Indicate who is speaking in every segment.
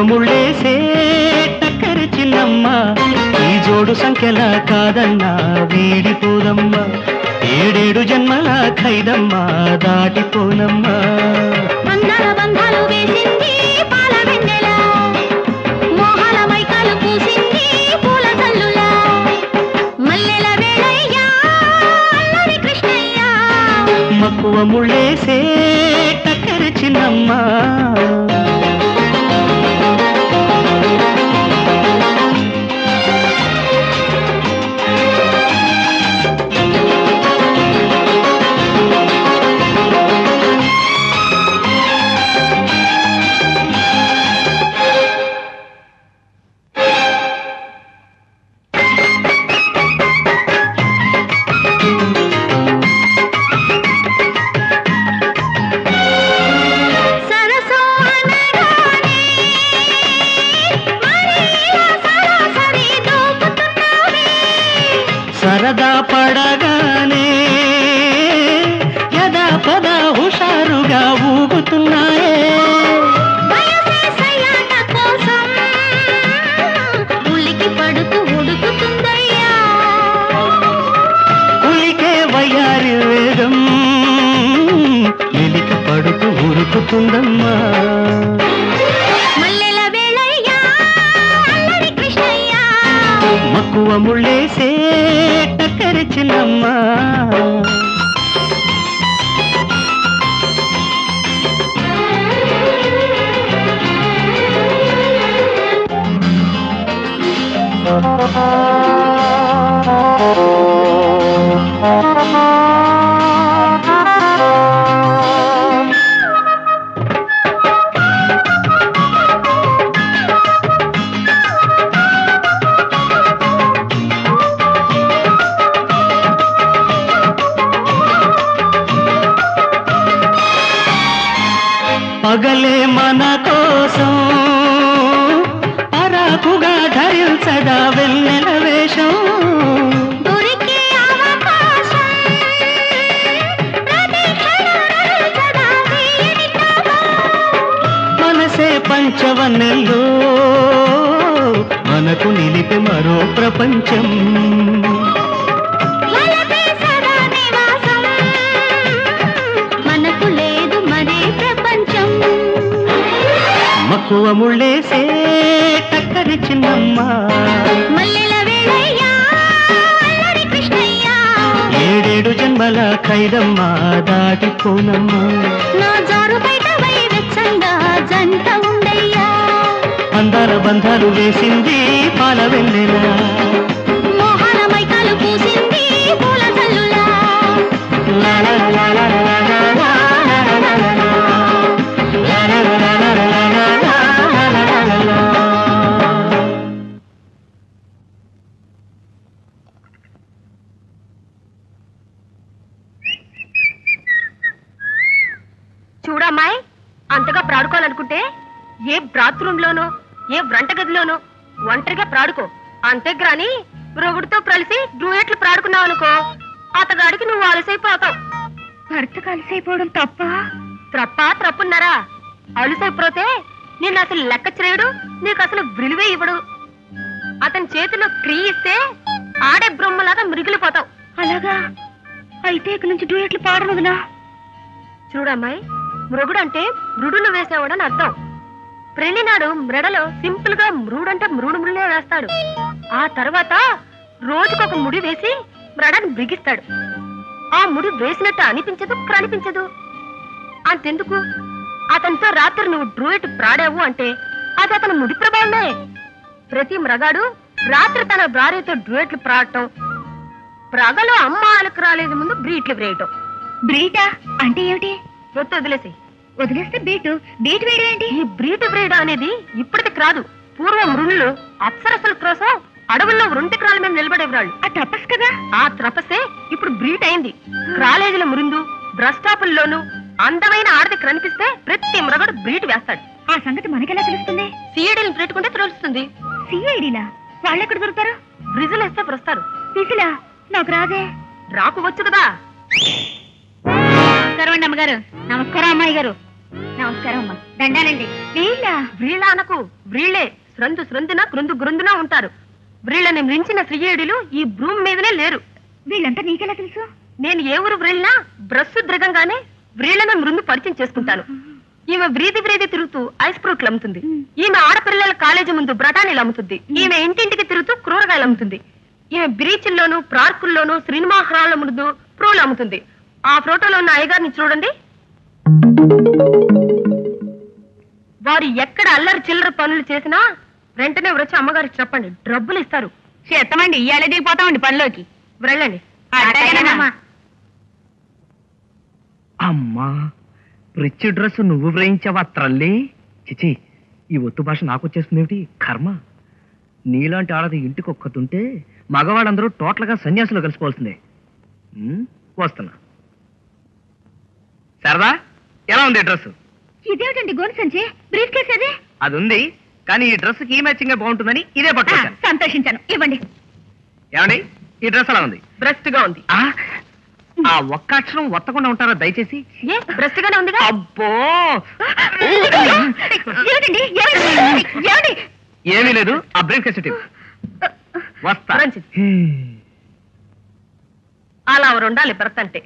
Speaker 1: ముళ్ళేసే టక్కరి చిన్నమ్మ ఈ జోడు సంఖ్యల కాదన్నా వీడిపోదమ్మా ఏడేడు జన్మల ఖైదమ్మా దాటిపోనమ్మా
Speaker 2: బంధాలు వేసింది పాల వెన్నెల మోహాల మైకాలు పూసింది పూల తల్లులా మల్లెల వేళయ్యా అల్లరి కృష్ణయ్య
Speaker 1: మక్కువ ముళ్ళేసే టక్కరి చిన్నమ్మ సరదా పడగానే యదా పద హుషారుగా ఊగుతున్నాయే
Speaker 2: ఉలికి పడుతూ ఉడుకుతుందయ్యా
Speaker 1: ఉలికే వయ్యారి వేగం ఎలిక పడుతూ ఉరుకుతుందమ్మా
Speaker 2: మల్లెల వేళయ్యా అల్లరి కృష్ణయ్య
Speaker 1: మక్కువ ముళ్ళేసే టక్కరి చిన్నమ్మ పగలే మన కోసం పరాకుగా ధరించదా వెన్నెల వేషం
Speaker 2: దొరికే అవకాశం ప్రతి క్షణం సదా వీడి
Speaker 1: మనసే పంచవన్నెల్లో మనకు నిలిపే మరో ప్రపంచం
Speaker 2: వలపే సదా నివాసం మనకు లేదు మరే ప్రపంచం
Speaker 1: మక్కువ ముళ్ళేసే టక్కరి చిన్నమ్మ
Speaker 2: మల్లెల వేళయ్యా అల్లరి కృష్ణయ్య
Speaker 1: ఏడేడు జన్మల ఖైదమ్మా దాటిపోనమ్మా
Speaker 2: నా జారు బయట వై వెచ్చంగా జంట ఉండయ్యా
Speaker 1: అందాల బంధాలు వేసింది పాల వెన్నెల
Speaker 2: మోహాల మైకాలు పూసింది పూల తల్లులా
Speaker 3: చూడమ్మాయి అంతగా ప్రాడుకోవాలనుకుంటే ఏ బాత్రూమ్ లోనో ఏ వంటగదిలోనో ఒంటరిగా ప్రాడుకో అంతేగాని రొగుడితో కలిసి డూయెట్లు ప్రాడుకున్నావు అనుకో అతగాడికి నువ్వు అలసైపోతావు
Speaker 2: భర్తకు అలసైపోవడం తప్ప
Speaker 3: తప్పున్నారా అలసైపోతే నిన్ను అసలు లెక్క చేయడు నీకు అసలు విలువే ఇవ్వడు అతని చేతిలో క్రీ ఇస్తే ఆడే బ్రహ్మలాగా మిగిలిపోతావు
Speaker 2: అలాగా అయితే ఇక నుంచి డూయెట్లు పాడనుదునా
Speaker 3: చూడమ్మాయి మృగుడంటే మృడులు వేసేవాడని అర్థం పెళ్లినాడు మెడలో సింపుల్ గా మృడంటే మృడుముళ్ళే వేస్తాడు ఆ తర్వాత రోజుకొక ముడి వేసి మెడని బిగిస్తాడు ఆ ముడి వేసినట్టు అనిపించదు కనిపించదు అంతెందుకు అతనితో రాత్రి నువ్వు డ్రూయెట్ ప్రాడావు అంటే అది అతని ముడి ప్రభావమే ప్రతి మృగాడు రాత్రి తన భార్యతో డ్రూయెట్లు ప్రాడటం ప్రగలో అమ్మ ఆలకు రాలేదు ముందు బ్రీట్లు వేయటం
Speaker 2: బ్రీటా అంటే ఏమిటి
Speaker 3: వదిలేసి
Speaker 2: వదిలేస్తే బీటు వేయడం ఏంటి
Speaker 3: ఈ బ్రీట్ బ్రీడ్ అనేది ఇప్పటికి రాదు పూర్వం మృణులు అప్సరసల కోసం అడవుల్లో వృంటిక్రాల మీద నిలబడేవాళ్ళు
Speaker 2: ఆ తపస్ కదా
Speaker 3: ఆ తపస్సే ఇప్పుడు బ్రీట్ అయింది కాలేజీల మురిందు బస్ స్టాపుల్లోనూ అందమైన ఆడది కనిపిస్తే ప్రతి మృగడు బ్రీట్ వేస్తాడు
Speaker 2: ఆ సంగతి మనకెలా తెలుస్తుంది
Speaker 3: సీఐడీని పెట్టుకుంటే తెలుస్తుంది
Speaker 2: సిఐడిలా వాళ్ళెక్కడ దొరుకుతారు
Speaker 3: బ్రిజులు వేస్తే వస్తారు
Speaker 2: విసిలా నాకు రాదే
Speaker 3: రాకు వచ్చు కదా
Speaker 2: నమస్కారం అమ్మగారు నమస్కారం అమ్మాయి గారు నమస్కారం అమ్మా. దండాలండి.
Speaker 3: వ్రీళ్ళ అనకు, వ్రీళ్ళే స్రందున గృందున ఉంటారు. వ్రీళ్ళని మించిన శ్రీయేడులు ఈ భూమి మీదనే లేరు.
Speaker 2: వీళ్ళంతా నీకెలా తెలుసు?
Speaker 3: నేను ఏ ఊరు వ్రీళ్ళినా బ్రస్సు ద్రగంగానే వ్రీళ్ళను మృందు పరిచయం చేసుకుంటాను. ఈమె వ్రీది తిరుగుతూ ఐస్ ఫ్రూట్లు అమ్ముతుంది. ఈమె ఆడపిల్లల కాలేజీ ముందు బ్రటానీలు అమ్ముతుంది. ఈమె ఇంటింటికి తిరుగుతూ కూరగాయలు అమ్ముతుంది. ఈమె బీచ్ల్లోనూ పార్కుల్లోనూ సినిమా హాల్ల ముందు ప్రోలు అమ్ముతుంది. ఆ ఫోటోలో ఉన్న అయ్యగారిని చూడండి. వారు ఎక్కడ అల్లరి చిల్లర పనులు చేసినా వెంటనే వచ్చి అమ్మగారికి చెప్పండి, డబ్బులు ఇస్తారు.
Speaker 2: చేస్తామండి, ఇవాళ దిగిపోతామండి పనిలోకి.
Speaker 3: వెళ్ళండి.
Speaker 4: అమ్మా, రిచ్ డ్రెస్ నువ్వు వ్రయించావా త్రల్లి? చిచి, ఈ ఒత్తు భాష నాకు వచ్చేస్తుందేమిటి కర్మ. నీలాంటి ఆడది ఇంటికి ఒక్కతుంటే మగవాళ్ళందరూ టోటల్గా సన్యాసులు కలిసిపోవాల్సిందే. వస్తున్నా. సరదా, ఎలా ఉంది డ్రెస్?
Speaker 2: ఇదేమిటండి గోను సంచి? బ్రీఫ్ కేస్ అది?
Speaker 4: అది ఉంది, కానీ ఈ డ్రెస్ కి మ్యాచింగ్ గా బాగుంటుందని ఇదే పట్టుకొచ్చాను.
Speaker 2: సంతోషించాను, ఇవ్వండి.
Speaker 4: ఏమండి, ఈ డ్రెస్ ఎలా ఉంది?
Speaker 3: బ్రెస్ట్ గా ఉంది.
Speaker 4: ఆ ఒక్క అక్షరం ఒత్తకుండా ఉంటారా దయచేసి?
Speaker 3: బ్రెస్ట్ గానే ఉంది.
Speaker 4: అబ్బో,
Speaker 2: ఏమిటండి?
Speaker 4: ఏమీ లేదు. ఆ బ్రీఫ్ కేస్ వస్తా.
Speaker 3: అలా ఉండాలి భర్త అంటే.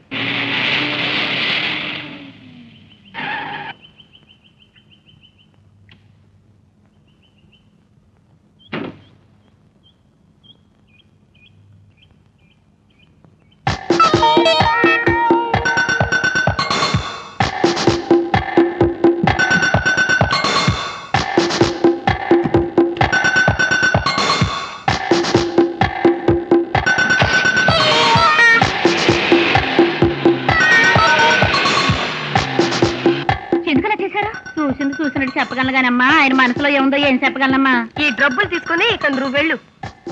Speaker 2: చూసినట్టు చెప్పగలగానమ్మా, ఆయన మనసులో ఏముందో ఏం చెప్పగలనమ్మా.
Speaker 3: ఈ డబ్బులు తీసుకుని ఇక నువ్వు వెళ్ళు.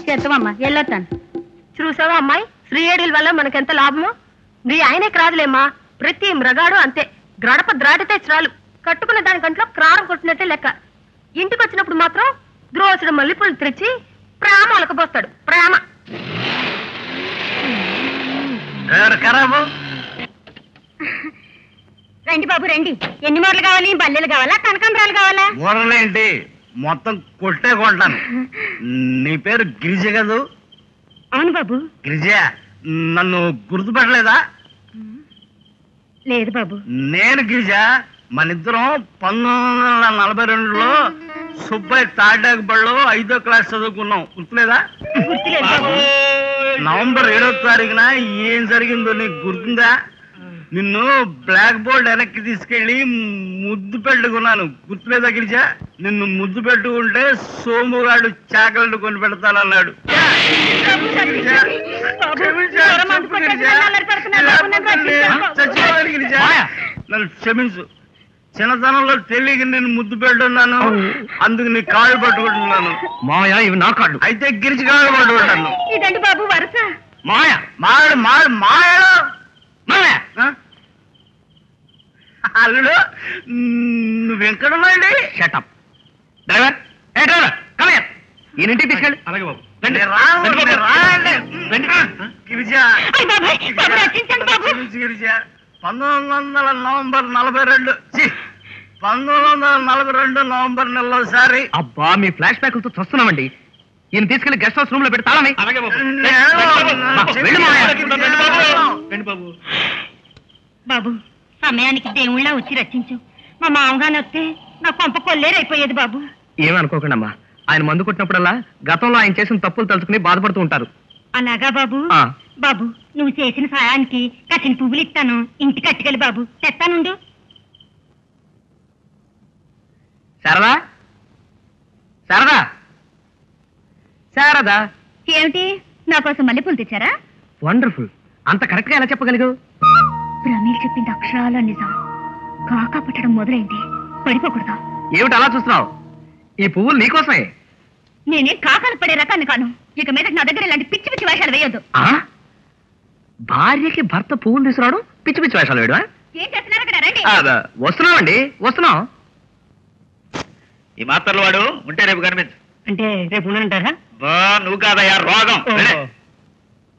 Speaker 2: చేస్తామమ్మా, వెళ్ళొస్తాను.
Speaker 3: చూసావా అమ్మాయి, శ్రీయేడుల వల్ల మనకెంత లాభమో. నీ ఆయనకి రాదులేమ్మా, ప్రతి మృగాడు అంతే. గడప ద్రాటితే చాలు, కట్టుకున్న దానికంట్లో క్రారం కొట్టినట్టే లెక్క. ఇంటికి వచ్చినప్పుడు మాత్రం ద్రోసుడు మల్లెపూలు తెచ్చి ప్రేమ అలకపోస్తాడు. ప్రేమ
Speaker 2: రండి బాబు రండి. ఎన్ని మూరలు కావాలి? బల్లెలు కావాలా, కనకాంబరాలు కావాలా?
Speaker 5: మూరలేంటి, మొత్తం కొట్టే కొంటాను. నీ పేరు గిరిజ కదూ?
Speaker 2: అవును బాబు.
Speaker 5: గిరిజ, నన్ను గుర్తుపట్టలేదా?
Speaker 2: లేదు బాబు.
Speaker 5: నేను గిరిజ. మన ఇద్దరం 1942లో సుబ్బయ్య తాటాకు బడిలో 5వ క్లాస్ చదువుకున్నాం. గుర్తులేదా? నవంబర్ 7వ తారీఖున ఏం జరిగిందో నీకు గుర్తుందా? నిన్ను బ్లాక్ బోర్డ్ వెనక్కి తీసుకెళ్లి ముద్దు పెట్టుకున్నాను. గుర్తులేదా గిరిజ? నిన్ను ముద్దు పెట్టుకుంటే సోముగాడు చాకలెట్ కొని పెడతానన్నాడు. చచ్చిపోయాను గిరిజ, నన్ను క్షమించు. చిన్నతనంలో తెలియక నేను ముద్దు పెట్టున్నాను, అందుకు నీ కాళ్ళు పట్టుకుంటున్నాను.
Speaker 4: మాయా, ఇవి నా కాళ్ళు.
Speaker 5: అయితే గిరిజ కాళ్ళు పట్టుకుంటాను.
Speaker 2: ఇదండి బాబు వరుస.
Speaker 5: మాయ మాడు మాడు మాయడు మాయ. అల్లుడు, నువ్వెక్కడున్నాండి?
Speaker 4: Shut up driver. ఏ డ్రైవర్, కమయర్, ఈయనింటికి తీసుకెళ్ళి. అలాగే బాబు.
Speaker 5: గిరిజ, 1942 నవంబర్ నెలలో ఒకసారి.
Speaker 4: అబ్బా, మీ ఫ్లాష్ బ్యాక్లతో చూస్తున్నామండి. ఈయన తీసుకెళ్లి గెస్ట్ హౌస్ రూమ్ లో పెట్టి తాళమే.
Speaker 2: బాబు, సమయానికి దేవుళ్ళ వచ్చి రచించు. మా మామగాని వస్తే నా కొంప కొల్లేరైపోయేది బాబు.
Speaker 4: ఏమనుకోకండి అమ్మా, ఆయన మందు కొట్టినప్పుడల్లా గతంలో ఆయన చేసిన తప్పులు తలుచుకుని బాధపడుతూ ఉంటారు.
Speaker 2: అలాగా బాబు? బాబు, నువ్వు చేసిన సాయానికి కసిన పువ్వులు ఇస్తాను, ఇంటి కట్టుకెళ్ళి బాబు. తెస్తానుండు.
Speaker 4: శారదా, శారదా, శారదా.
Speaker 2: ఏమిటి, నా కోసం మల్లెపూలు తెచ్చారా?
Speaker 4: వండర్ఫుల్. అంత కరెక్ట్ గా ఎలా చెప్పగలిగావు?
Speaker 2: ప్రమీల్ చెప్పింది అక్షరాల నిజం. కాకా పట్టడం మొదలైంది, పడిపోకూడదు.
Speaker 4: ఏమిటి అలా చూస్తున్నావు? ఈ పువ్వులు నీకోసమే.
Speaker 2: నేనే కాకాలు పడే రకాన్ని కాను. ఇక మీద నా దగ్గర ఇలాంటి పిచ్చి పిచ్చి వేషాలు వేయొద్దు.
Speaker 4: భార్యకి భర్త పువ్వులు తీసుకురావడం పిచ్చి పిచ్చి వేషాలు వేయడం?
Speaker 2: ఏం చేస్తున్నారు అక్కడ? రండి.
Speaker 4: వస్తున్నామండి, వస్తున్నాం.
Speaker 5: ఈ మాత్రలు వాడు ఉంటే రేపు కనిపించు.
Speaker 2: అంటే రేపు ఉండనంటారా?
Speaker 5: నువ్వు కాదయ్యా, రోగం.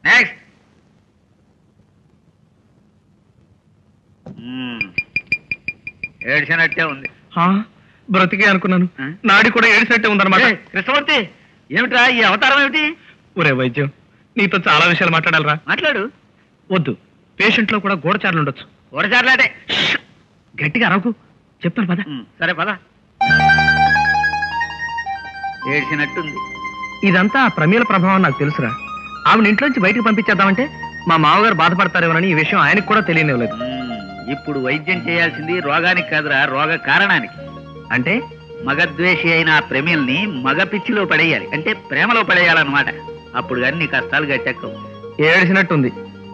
Speaker 5: నెక్స్ట్.
Speaker 6: ఏడ్చినట్టే ఉంది.
Speaker 4: బ్రతికే అనుకున్నాను, నాడి కూడా ఏడిసినట్టే ఉందన్నమాట.
Speaker 6: కృష్ణమూర్తి, ఏమిట్రా ఈ అవతారం ఏమిటి?
Speaker 4: ఒరే వైద్యం, నీతో చాలా విషయాలు మాట్లాడాలరా.
Speaker 6: మాట్లాడు.
Speaker 4: వద్దు, పేషెంట్ లో కూడా గూఢచారులు ఉండొచ్చు.
Speaker 6: ఊరచారులాటే.
Speaker 4: గట్టిగా అరవకు, చెప్తాను పద.
Speaker 6: సరే పద. ఏడ్చినట్టుంది.
Speaker 4: ఇదంతా ప్రమేల ప్రభావం నాకు తెలుసురా. ఆవిడ ఇంట్లోంచి బయటకు పంపించేద్దామంటే మా మామగారు బాధపడతారేమోనని ఈ విషయం ఆయనకు కూడా తెలియనివ్వలేదు.
Speaker 6: ఇప్పుడు వైద్యం చేయాల్సింది రోగానికి కాదురా, రోగ కారణానికి.
Speaker 4: అంటే
Speaker 6: మగద్వేషి అయిన ఆ ప్రమేల్ని మగ పిచ్చిలో పడేయాలి, అంటే ప్రేమలో పడేయాలన్నమాట. అప్పుడు అన్ని కష్టాలు గట్టెక్కవు.
Speaker 4: ఏడిసినట్టుంది.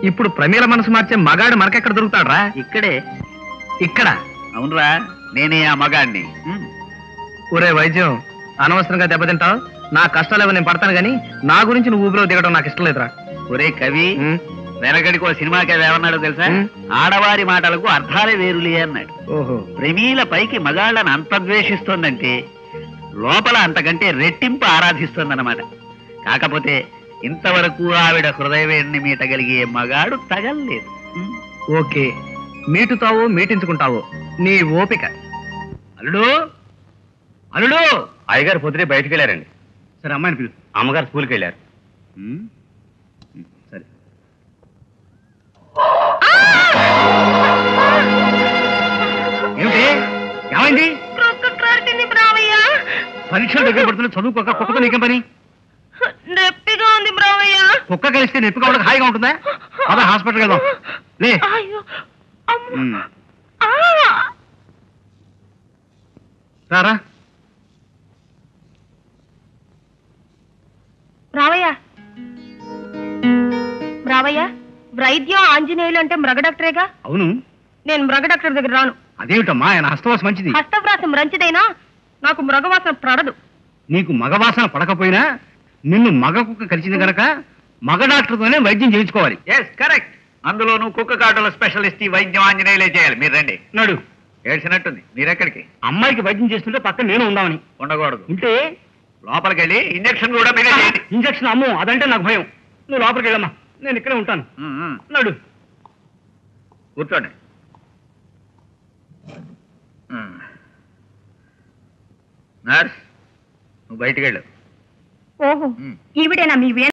Speaker 4: ఇప్పుడు ప్రమేల మనసు మార్చే మగాడు మనకెక్కడ దొరుకుతాడ్రా?
Speaker 6: ఇక్కడే.
Speaker 4: ఇక్కడ?
Speaker 6: అవునరా, నేనే ఆ మగాడిని.
Speaker 4: ఒరే వైద్యం, అనవసరంగా దెబ్బతింటావు. నా కష్టాలు నేను పడతాను గానీ నా గురించి నువ్వు ఊపిలో దిగడం నాకు ఇష్టం లేదురా.
Speaker 6: ఒరే కవి, వెనకడికి ఓ సినిమాకి ఏమన్నాడు తెలుసా? ఆడవారి మాటలకు అర్థాలే వేరులే అన్నాడు.
Speaker 4: ఓహో.
Speaker 6: ప్రమీల పైకి మగాళ్ళని అంత ద్వేషిస్తోందంటే లోపల అంతకంటే రెట్టింపు ఆరాధిస్తోందన్నమాట. కాకపోతే ఇంతవరకు ఆవిడ హృదయవేణ్ణి మీటగలిగే మగాడు తగల్లేదు.
Speaker 4: ఓకే, మీటుతావో మీటించుకుంటావో నీ ఓపిక.
Speaker 5: అల్లుడు, అల్లుడు.
Speaker 7: అయ్యగారు పొద్దునే బయటకు వెళ్ళారండి.
Speaker 5: సరే, అమ్మాయిని పిలు.
Speaker 7: అమ్మగారు స్కూల్కి వెళ్ళారు.
Speaker 5: సరే. ఏమిటి, ఏమైంది? పరీక్షలు దగ్గర పడుతున్న చదువుకోక కుక్కతో నీకేం పని?
Speaker 3: నొప్పిగా ఉంది బ్రావయ్య.
Speaker 5: కుక్క కలిస్తే నొప్పి కావడం హాయిగా ఉంటుందా? అదే హాస్పిటల్కి వెళ్దాం. లే. రారా.
Speaker 3: రావయ్య, రావయ్య, వైద్యం ఆంజనేయులు అంటే మృగ డాక్టరేగా?
Speaker 5: అవును.
Speaker 3: నేను మృగ డాక్టర్ దగ్గర రాను.
Speaker 5: అదేమిటమ్మా, ఆయన హస్తవాసం మంచిది.
Speaker 3: హస్తవ్రాసం మంచిదైనా నాకు మృగవాసన పడదు.
Speaker 5: నీకు మగవాసన పడకపోయినా నిన్ను మగ కుక్క కలిసింది గనక మగ డాక్టర్తోనే వైద్యం చేయించుకోవాలి.
Speaker 6: Yes, correct. అందులోనూ కుక్క కాటుల స్పెషలిస్ట్ ఈ వైద్యం ఆంజనేయులే చేయాలి. మీరు రండి.
Speaker 5: నడు.
Speaker 6: ఏడ్చినట్టుంది. మీరెక్కడికి?
Speaker 5: అమ్మాయికి వైద్యం చేస్తుంటే పక్కన నేను ఉందామని.
Speaker 6: ఉండకూడదు.
Speaker 5: ఉంటే
Speaker 6: లోపలికి వెళ్ళి ఇంజక్షన్ కూడా మీరే చేయండి.
Speaker 5: ఇంజక్షన్ అమ్మో, అదంటే నాకు భయం. నువ్వు లోపలికి వెళ్ళమ్మా, నేను ఇక్కడే ఉంటాను. నడు.
Speaker 6: కూర్చోండి. నర్స్, నువ్వు బయటికి వెళ్ళు.
Speaker 2: ఓహో, ఈవిడేనా మీ